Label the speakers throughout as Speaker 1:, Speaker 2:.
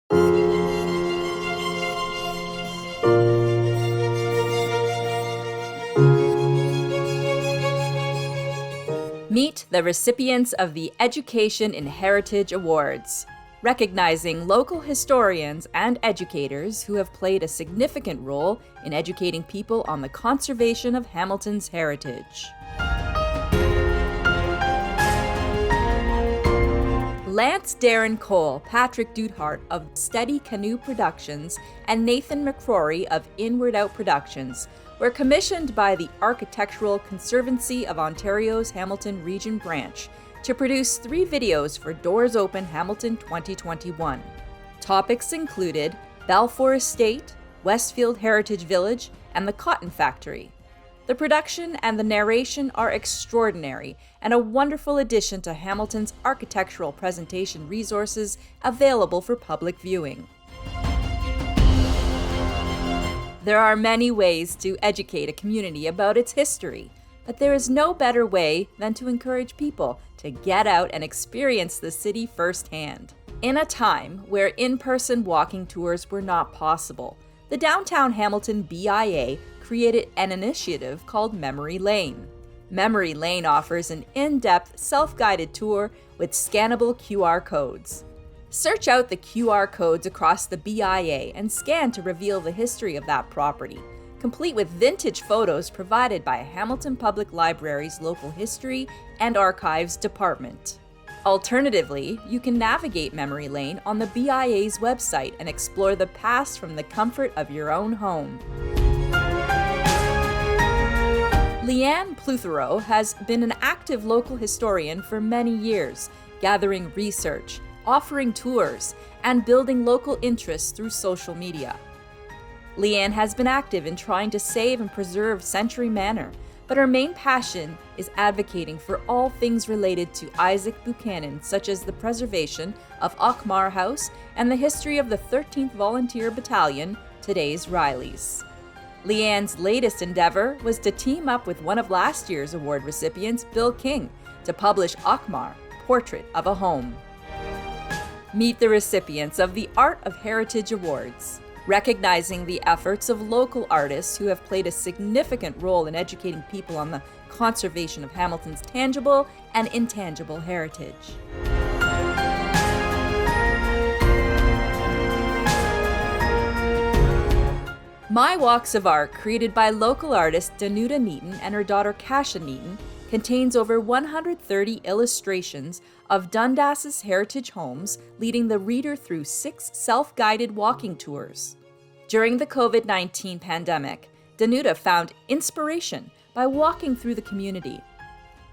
Speaker 1: Meet the recipients of the Education in Heritage Awards, recognizing local historians and educators who have played a significant role in educating people on the conservation of Hamilton's heritage. Lance Darren Cole, Patrick Dudhart of Steady Canoe Productions, and Nathan McCrory of Inward Out Productions were commissioned by the Architectural Conservancy of Ontario's Hamilton Region Branch to produce 3 videos for Doors Open Hamilton 2021. Topics included Balfour Estate, Westfield Heritage Village, and the Cotton Factory. The production and the narration are extraordinary and a wonderful addition to Hamilton's architectural presentation resources available for public viewing. There are many ways to educate a community about its history, but there is no better way than to encourage people to get out and experience the city firsthand. In a time where in-person walking tours were not possible, the Downtown Hamilton BIA created an initiative called Memory Lane. Memory Lane offers an in-depth, self-guided tour with scannable QR codes. Search out the QR codes across the BIA and scan to reveal the history of that property, complete with vintage photos provided by Hamilton Public Library's Local History and Archives Department. Alternatively, you can navigate Memory Lane on the BIA's website and explore the past from the comfort of your own home. Leanne Pluthero has been an active local historian for many years, gathering research, offering tours, and building local interest through social media. Leanne has been active in trying to save and preserve Century Manor, but her main passion is advocating for all things related to Isaac Buchanan, such as the preservation of Auchmar House and the history of the 13th Volunteer Battalion, today's Rileys. Leanne's latest endeavor was to team up with one of last year's award recipients, Bill King, to publish Auchmar, Portrait of a Home. Meet the recipients of the Art of Heritage Awards, recognizing the efforts of local artists who have played a significant role in educating people on the conservation of Hamilton's tangible and intangible heritage. My Walks of Art, created by local artist Danuta Neaton and her daughter Kasha Neaton, contains over 130 illustrations of Dundas's heritage homes, leading the reader through 6 self-guided walking tours. During the COVID-19 pandemic, Danuta found inspiration by walking through the community.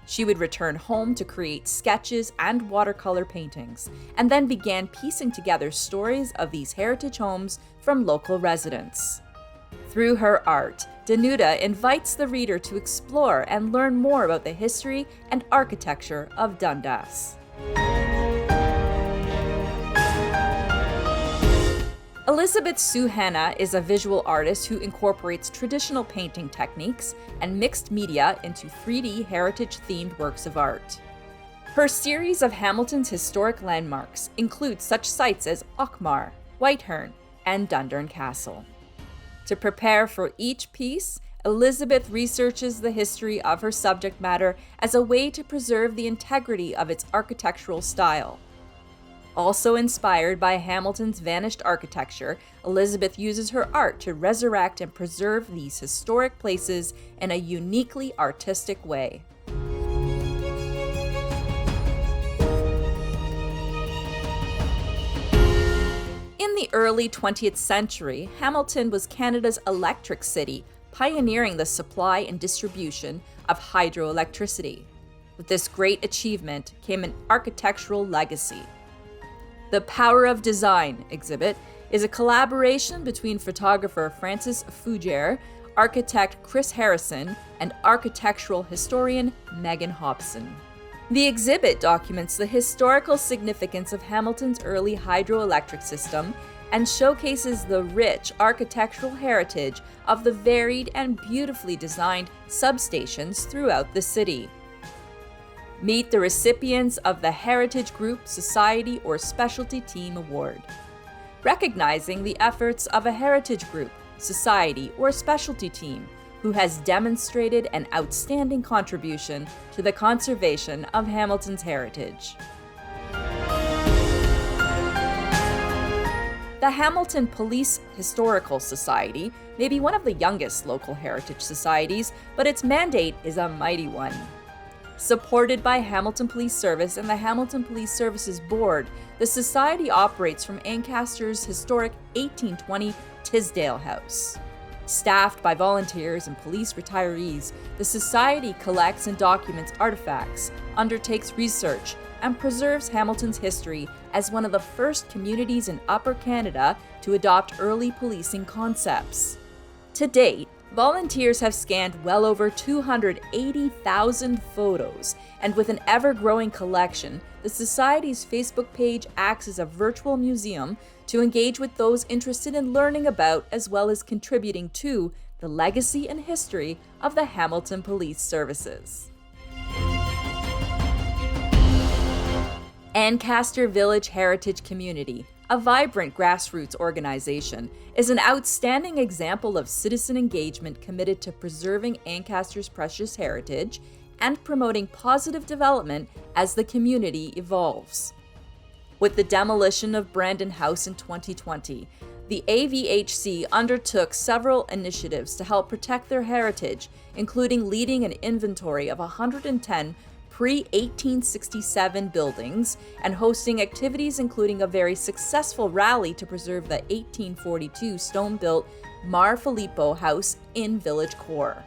Speaker 1: She would return home to create sketches and watercolor paintings, and then began piecing together stories of these heritage homes from local residents. Through her art, Danuta invites the reader to explore and learn more about the history and architecture of Dundas. Elizabeth Sue Hanna is a visual artist who incorporates traditional painting techniques and mixed media into 3D heritage-themed works of art. Her series of Hamilton's historic landmarks include such sites as Auchmar, Whitehern, and Dundurn Castle. To prepare for each piece, Elizabeth researches the history of her subject matter as a way to preserve the integrity of its architectural style. Also inspired by Hamilton's vanished architecture, Elizabeth uses her art to resurrect and preserve these historic places in a uniquely artistic way. In the early 20th century, Hamilton was Canada's electric city, pioneering the supply and distribution of hydroelectricity. With this great achievement came an architectural legacy. The Power of Design exhibit is a collaboration between photographer Francis Fougere, architect Chris Harrison, and architectural historian Megan Hobson. The exhibit documents the historical significance of Hamilton's early hydroelectric system and showcases the rich architectural heritage of the varied and beautifully designed substations throughout the city. Meet the recipients of the Heritage Group, Society, or Specialty Team Award. recognizing the efforts of a heritage group, society, or specialty team who has demonstrated an outstanding contribution to the conservation of Hamilton's heritage. The Hamilton Police Historical Society may be one of the youngest local heritage societies, but its mandate is a mighty one. Supported by Hamilton Police Service and the Hamilton Police Services Board, the society operates from Ancaster's historic 1820 Tisdale House. Staffed by volunteers and police retirees, the society collects and documents artifacts, undertakes research, and preserves Hamilton's history as one of the first communities in Upper Canada to adopt early policing concepts. To date, volunteers have scanned well over 280,000 photos, and with an ever-growing collection, the Society's Facebook page acts as a virtual museum to engage with those interested in learning about as well as contributing to the legacy and history of the Hamilton Police Services. Ancaster Village Heritage Community, a vibrant grassroots organization, is an outstanding example of citizen engagement committed to preserving Ancaster's precious heritage and promoting positive development as the community evolves. With the demolition of Brandon House in 2020, the AVHC undertook several initiatives to help protect their heritage, including leading an inventory of 110 pre-1867 buildings and hosting activities including a very successful rally to preserve the 1842 stone-built Mar Filippo House in Village Core.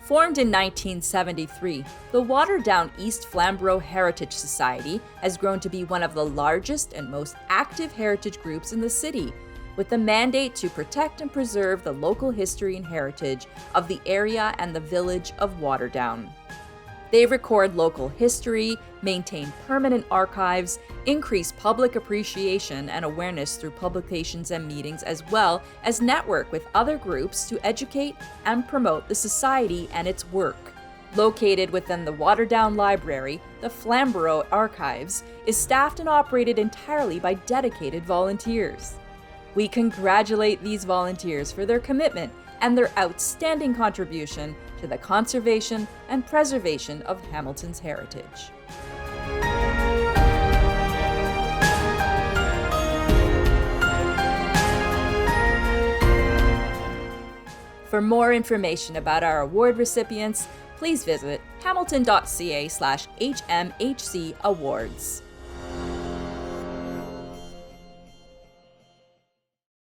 Speaker 1: Formed in 1973, the watered-down East Flamborough Heritage Society has grown to be one of the largest and most active heritage groups in the city, with the mandate to protect and preserve the local history and heritage of the area and the village of Waterdown. They record local history, maintain permanent archives, increase public appreciation and awareness through publications and meetings, as well as network with other groups to educate and promote the society and its work. Located within the Waterdown Library, the Flamborough Archives is staffed and operated entirely by dedicated volunteers. We congratulate these volunteers for their commitment and their outstanding contribution to the conservation and preservation of Hamilton's heritage. For more information about our award recipients, please visit hamilton.ca/HMHC Awards.